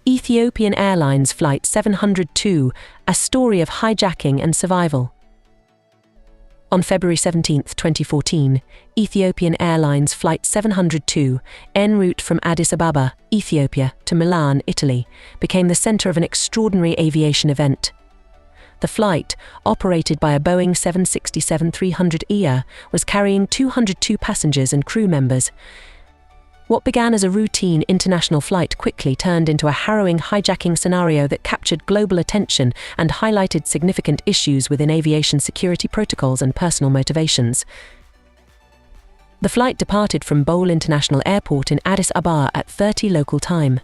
Ethiopian Airlines Flight 702, a story of hijacking and survival. On February 17, 2014, Ethiopian Airlines Flight 702, en route from Addis Ababa, Ethiopia, to Milan, Italy, became the center of an extraordinary aviation event. The flight, operated by a Boeing 767-300ER, was carrying 202 passengers and crew members. What began as a routine international flight quickly turned into a harrowing hijacking scenario that captured global attention and highlighted significant issues within aviation security protocols and personal motivations. The flight departed from Bole International Airport in Addis Ababa at 30 local time.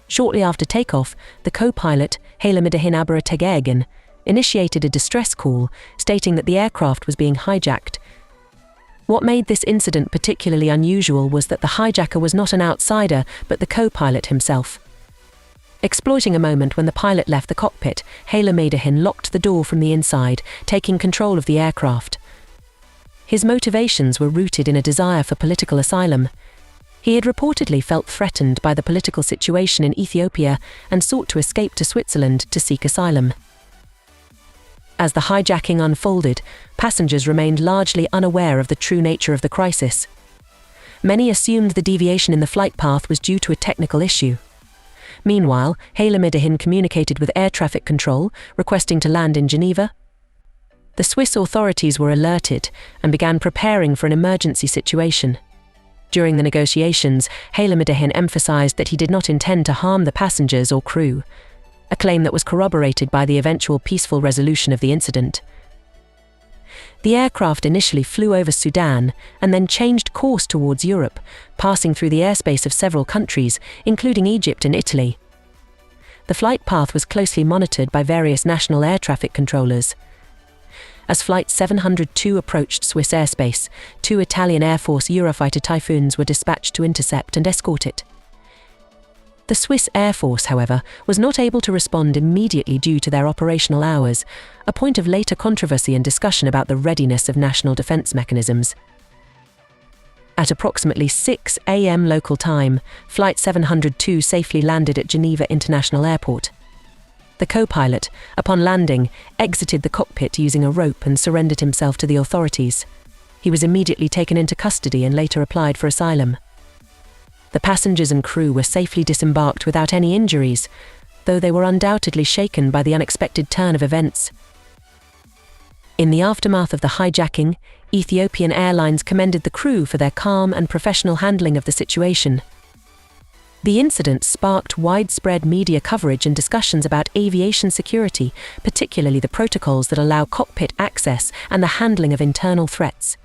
Shortly after takeoff, the co-pilot, Hailemedhin Abera Tegegn, initiated a distress call, stating that the aircraft was being hijacked. What made this incident particularly unusual was that the hijacker was not an outsider, but the co-pilot himself. Exploiting a moment when the pilot left the cockpit, Hailemedhin locked the door from the inside, taking control of the aircraft. His motivations were rooted in a desire for political asylum. He had reportedly felt threatened by the political situation in Ethiopia and sought to escape to Switzerland to seek asylum. As the hijacking unfolded, passengers remained largely unaware of the true nature of the crisis. Many assumed the deviation in the flight path was due to a technical issue. Meanwhile, Hailemedhin communicated with air traffic control, requesting to land in Geneva. The Swiss authorities were alerted and began preparing for an emergency situation. During the negotiations, Hailemedhin emphasized that he did not intend to harm the passengers or crew, a claim that was corroborated by the eventual peaceful resolution of the incident. The aircraft initially flew over Sudan and then changed course towards Europe, passing through the airspace of several countries, including Egypt and Italy. The flight path was closely monitored by various national air traffic controllers. As Flight 702 approached Swiss airspace, 2 Italian Air Force Eurofighter Typhoons were dispatched to intercept and escort it. The Swiss Air Force, however, was not able to respond immediately due to their operational hours, a point of later controversy and discussion about the readiness of national defense mechanisms. At approximately 6 a.m. local time, Flight 702 safely landed at Geneva International Airport. The co-pilot, upon landing, exited the cockpit using a rope and surrendered himself to the authorities. He was immediately taken into custody and later applied for asylum. The passengers and crew were safely disembarked without any injuries, though they were undoubtedly shaken by the unexpected turn of events. In the aftermath of the hijacking, Ethiopian Airlines commended the crew for their calm and professional handling of the situation. The incident sparked widespread media coverage and discussions about aviation security, particularly the protocols that allow cockpit access and the handling of internal threats.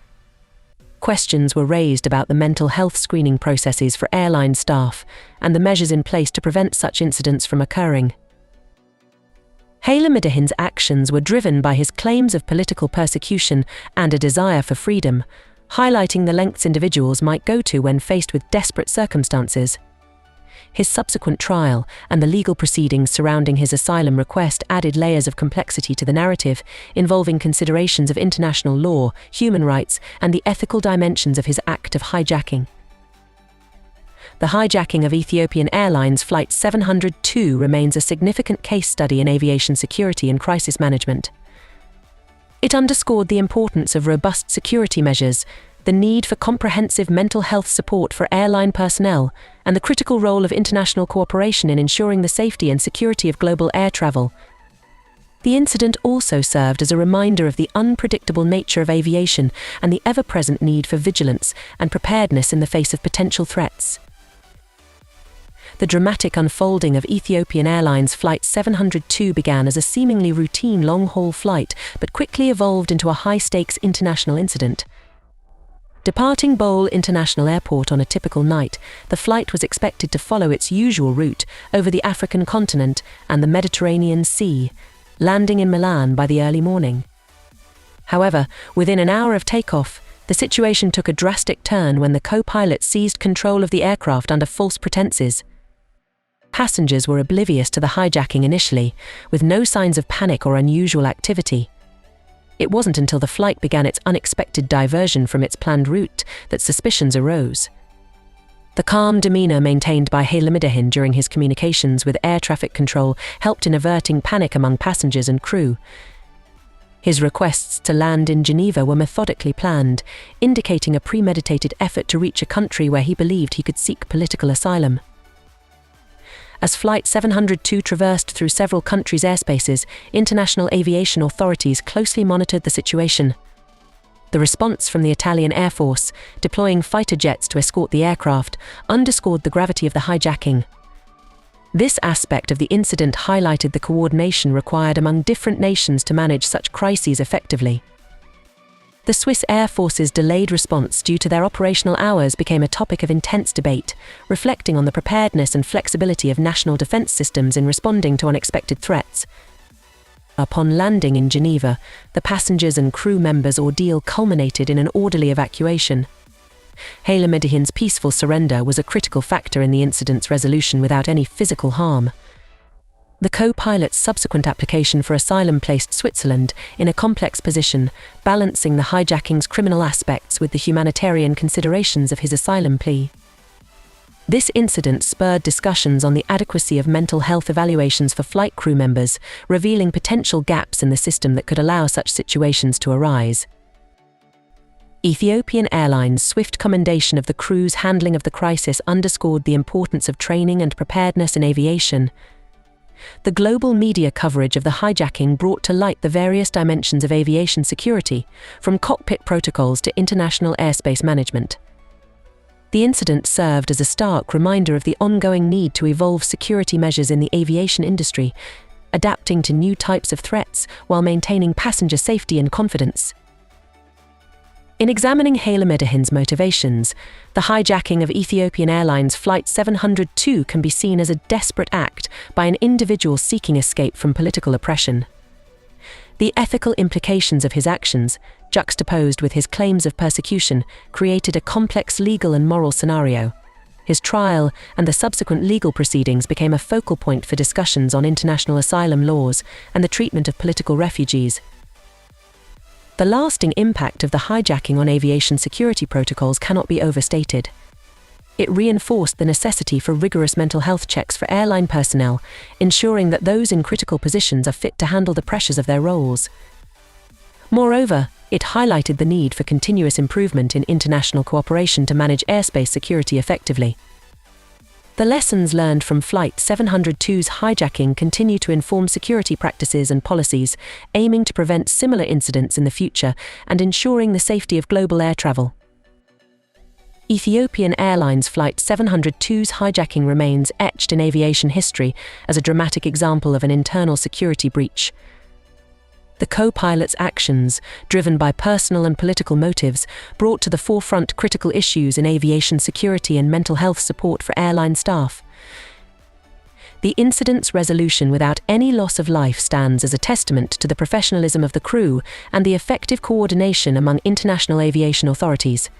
Questions were raised about the mental health screening processes for airline staff and the measures in place to prevent such incidents from occurring. Hailemedhin's actions were driven by his claims of political persecution and a desire for freedom, highlighting the lengths individuals might go to when faced with desperate circumstances. His subsequent trial and the legal proceedings surrounding his asylum request added layers of complexity to the narrative, involving considerations of international law, human rights, and the ethical dimensions of his act of hijacking. The hijacking of Ethiopian Airlines Flight 702 remains a significant case study in aviation security and crisis management. It underscored the importance of robust security measures, the need for comprehensive mental health support for airline personnel, and the critical role of international cooperation in ensuring the safety and security of global air travel. The incident also served as a reminder of the unpredictable nature of aviation and the ever-present need for vigilance and preparedness in the face of potential threats. The dramatic unfolding of Ethiopian Airlines Flight 702 began as a seemingly routine long-haul flight, but quickly evolved into a high-stakes international incident. Departing Bole International Airport on a typical night, the flight was expected to follow its usual route over the African continent and the Mediterranean Sea, landing in Milan by the early morning. However, within an hour of takeoff, the situation took a drastic turn when the co-pilot seized control of the aircraft under false pretenses. Passengers were oblivious to the hijacking initially, with no signs of panic or unusual activity. It wasn't until the flight began its unexpected diversion from its planned route that suspicions arose. The calm demeanor maintained by Hailemedhin during his communications with air traffic control helped in averting panic among passengers and crew. His requests to land in Geneva were methodically planned, indicating a premeditated effort to reach a country where he believed he could seek political asylum. As Flight 702 traversed through several countries' airspaces, international aviation authorities closely monitored the situation. The response from the Italian Air Force, deploying fighter jets to escort the aircraft, underscored the gravity of the hijacking. This aspect of the incident highlighted the coordination required among different nations to manage such crises effectively. The Swiss Air Force's delayed response due to their operational hours became a topic of intense debate, reflecting on the preparedness and flexibility of national defense systems in responding to unexpected threats. Upon landing in Geneva, the passengers and crew members' ordeal culminated in an orderly evacuation. Hailemedhin's peaceful surrender was a critical factor in the incident's resolution without any physical harm. The co-pilot's subsequent application for asylum placed Switzerland in a complex position, balancing the hijacking's criminal aspects with the humanitarian considerations of his asylum plea. This incident spurred discussions on the adequacy of mental health evaluations for flight crew members, revealing potential gaps in the system that could allow such situations to arise. Ethiopian Airlines' swift commendation of the crew's handling of the crisis underscored the importance of training and preparedness in aviation. The global media coverage of the hijacking brought to light the various dimensions of aviation security, from cockpit protocols to international airspace management. The incident served as a stark reminder of the ongoing need to evolve security measures in the aviation industry, adapting to new types of threats while maintaining passenger safety and confidence. In examining Hailemedhin's motivations, the hijacking of Ethiopian Airlines Flight 702 can be seen as a desperate act by an individual seeking escape from political oppression. The ethical implications of his actions, juxtaposed with his claims of persecution, created a complex legal and moral scenario. His trial and the subsequent legal proceedings became a focal point for discussions on international asylum laws and the treatment of political refugees. The lasting impact of the hijacking on aviation security protocols cannot be overstated. It reinforced the necessity for rigorous mental health checks for airline personnel, ensuring that those in critical positions are fit to handle the pressures of their roles. Moreover, it highlighted the need for continuous improvement in international cooperation to manage airspace security effectively. The lessons learned from Flight 702's hijacking continue to inform security practices and policies, aiming to prevent similar incidents in the future and ensuring the safety of global air travel. Ethiopian Airlines Flight 702's hijacking remains etched in aviation history as a dramatic example of an internal security breach. The co-pilot's actions, driven by personal and political motives, brought to the forefront critical issues in aviation security and mental health support for airline staff. The incident's resolution without any loss of life stands as a testament to the professionalism of the crew and the effective coordination among international aviation authorities.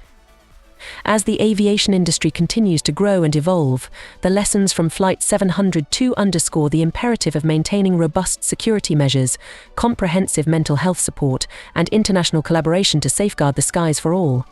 As the aviation industry continues to grow and evolve, the lessons from Flight 702 underscore the imperative of maintaining robust security measures, comprehensive mental health support, and international collaboration to safeguard the skies for all.